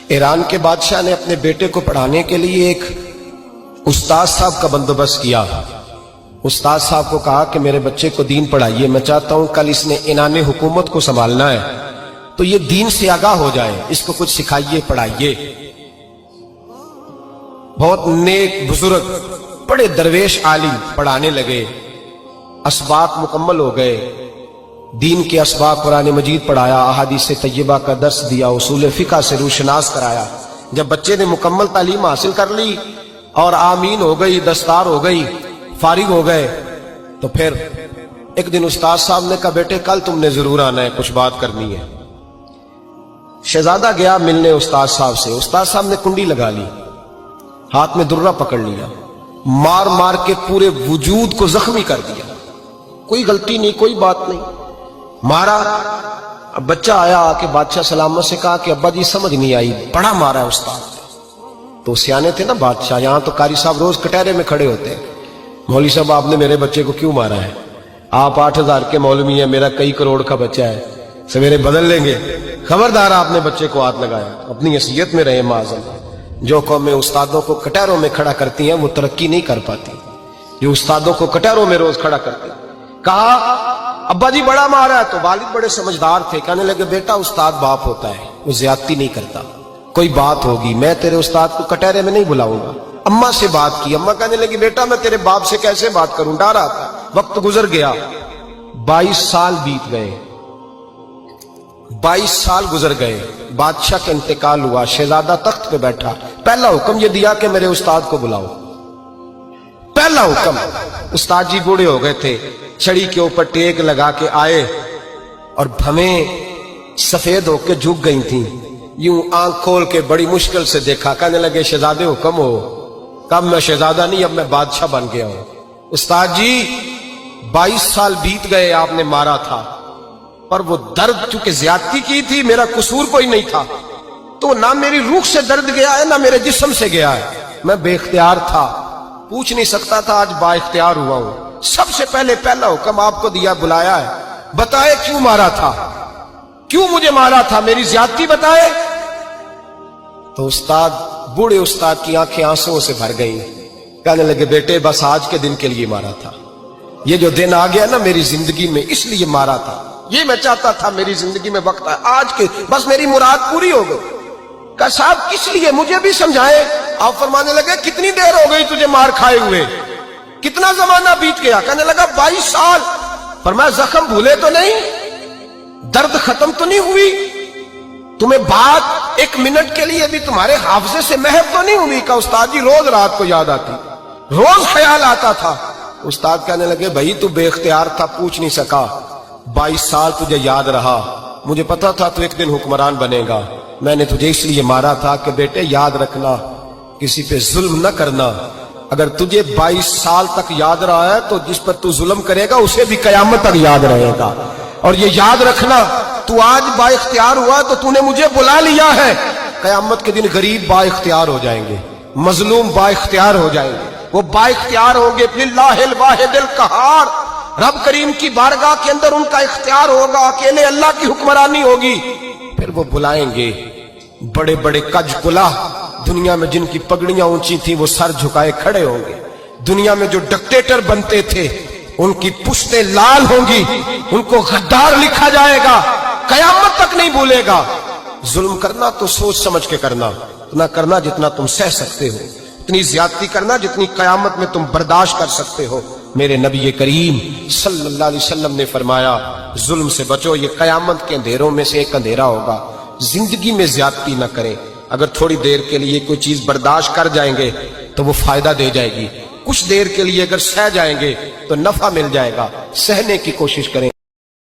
ایران کے بادشاہ نے اپنے بیٹے کو پڑھانے کے لیے ایک استاد صاحب کا بندوبست کیا۔ استاد صاحب کو کہا کہ میرے بچے کو دین پڑھائیے، میں چاہتا ہوں کل اس نے عنان حکومت کو سنبھالنا ہے تو یہ دین سے آگاہ ہو جائے، اس کو کچھ سکھائیے، پڑھائیے۔ بہت نیک بزرگ بڑے درویش عالم پڑھانے لگے، اسباق مکمل ہو گئے، دین کے اسباق قرآن مجید پڑھایا، احادیث طیبہ کا درس دیا، اصول فقہ سے روشناس کرایا۔ جب بچے نے مکمل تعلیم حاصل کر لی اور آمین ہو گئی، دستار ہو گئی، فارغ ہو گئے، تو پھر ایک دن استاد صاحب نے کہا بیٹے کل تم نے ضرور آنا ہے، کچھ بات کرنی ہے۔ شہزادہ گیا ملنے استاد صاحب سے، استاد صاحب نے کنڈی لگا لی، ہاتھ میں درہ پکڑ لیا، مار مار کے پورے وجود کو زخمی کر دیا، کوئی غلطی نہیں، کوئی بات نہیں، مارا۔ اب بچہ آیا آ کے بادشاہ سلامت سے کہا کہ ابا جی سمجھ نہیں آئی، بڑا مارا ہے استاد۔ تو سیانے تھے نا بادشاہ، یہاں تو قاری صاحب روز کٹہرے میں کھڑے ہوتے ہیں، مولوی صاحب آپ نے میرے بچے کو کیوں مارا ہے؟ آپ 8,000 کے مولوی ہیں، میرا کئی کروڑ کا بچہ ہے، سویرے بدل لیں گے، خبردار آپ نے بچے کو ہاتھ لگایا، اپنی حیثیت میں رہے معاذ اللہ۔ جو قومیں استادوں کو کٹہروں میں کھڑا کرتی ہیں وہ ترقی نہیں کر پاتی، جو استادوں کو کٹہروں میں روز کھڑا کرتے ہیں۔ کہا ابا جی بڑا مارا ہے، تو والد بڑے سمجھدار تھے، کہنے لگے بیٹا استاد باپ ہوتا ہے، وہ زیادتی نہیں کرتا، کوئی بات ہوگی میں تیرے استاد کو کٹہرے میں نہیں بلاؤں گا۔ اماں سے بات کی، اماں کہنے لگی بیٹا میں تیرے باپ سے کیسے بات کروں، ڈر آتا۔ وقت گزر گیا، 22 سال بیت گئے، 22 سال گزر گئے، بادشاہ کا انتقال ہوا، شہزادہ تخت پہ بیٹھا، پہلا حکم یہ دیا کہ میرے استاد کو بلاؤ، پہلا حکم۔ استاد جی بوڑھے ہو گئے تھے، چھڑی کے اوپر ٹیک لگا کے آئے اور بھویں سفید ہو کے جھک گئی تھیں، یوں آنکھ کھول کے بڑی مشکل سے دیکھا، کہنے لگے شہزادے حکم ہو۔ کب میں شہزادہ نہیں، اب میں بادشاہ بن گیا ہوں۔ استاد جی 22 سال بیت گئے، آپ نے مارا تھا، پر وہ درد چونکہ زیادتی کی تھی، میرا قصور کوئی نہیں تھا، تو نہ میری روح سے درد گیا ہے نہ میرے جسم سے گیا ہے، میں بے اختیار تھا، پوچھ نہیں سکتا تھا، آج با اختیار ہوا ہوں۔ سب سے پہلے پہلا حکم آپ کو دیا، بلایا ہے، بتائے کیوں مارا تھا، کیوں مجھے مارا تھا، میری زیادتی بتائے۔ تو استاد، بوڑھے استاد کی آنکھیں آنسوں سے بھر گئیں، کہنے لگے بیٹے بس آج کے دن کے لیے مارا تھا، یہ جو دن آ گیا نا میری زندگی میں اس لیے مارا تھا، یہ میں چاہتا تھا میری زندگی میں وقت ہے، آج کے بس میری مراد پوری ہو گئی۔ کہا صاحب کس لیے، مجھے بھی سمجھائے۔ آپ فرمانے لگے کتنی دیر ہو گئی تجھے مار کھائے ہوئے، کتنا زمانہ بیت گیا؟ کہنے لگا 22 سال۔ فرمایا زخم بھولے تو نہیں، درد ختم تو نہیں ہوئی، تمہیں بات ایک منٹ کے لیے بھی تمہارے حافظے سے محو تو نہیں ہوئی؟ کہا استاد جی روز رات کو یاد آتی، روز خیال آتا تھا۔ استاد کہنے لگے بھائی تو بے اختیار تھا، پوچھ نہیں سکا، 22 سال تجھے یاد رہا، مجھے پتا تھا تو ایک دن حکمران بنے گا، میں نے تجھے اس لیے مارا تھا کہ بیٹے یاد رکھنا کسی پہ ظلم نہ کرنا، اگر تجھے 22 سال تک یاد رہا ہے تو جس پر تو ظلم کرے گا اسے بھی قیامت تک یاد رہے گا، اور یہ یاد رکھنا تو آج با اختیار ہوا تو تو نے مجھے بلا لیا ہے، قیامت کے دن غریب با اختیار ہو جائیں گے، مظلوم با اختیار ہو جائیں گے، وہ با اختیار ہوں گے للہ الواحد القہار، رب کریم کی بارگاہ کے اندر ان کا اختیار ہوگا، اکیلے اللہ کی حکمرانی ہوگی۔ پھر وہ بلائیں گے بڑے بڑے کج کلا، دنیا میں جن کی پگڑیاں اونچی تھیں وہ سر جھکائے کھڑے ہوں گے، دنیا میں جو ڈکٹیٹر بنتے تھے ان کی پشتیں لال ہوں گی، ان کو غدار لکھا جائے گا، قیامت تک نہیں بھولے گا۔ ظلم کرنا تو سوچ سمجھ کے کرنا، اتنا کرنا جتنا تم سہ سکتے ہو، اتنی زیادتی کرنا جتنی قیامت میں تم برداشت کر سکتے ہو۔ میرے نبی کریم صلی اللہ علیہ وسلم نے فرمایا ظلم سے بچو، یہ قیامت کے اندھیروں میں سے ایک اندھیرا ہوگا، زندگی میں زیادتی نہ کریں، اگر تھوڑی دیر کے لیے کوئی چیز برداشت کر جائیں گے تو وہ فائدہ دے جائے گی، کچھ دیر کے لیے اگر سہ جائیں گے تو نفع مل جائے گا، سہنے کی کوشش کریں۔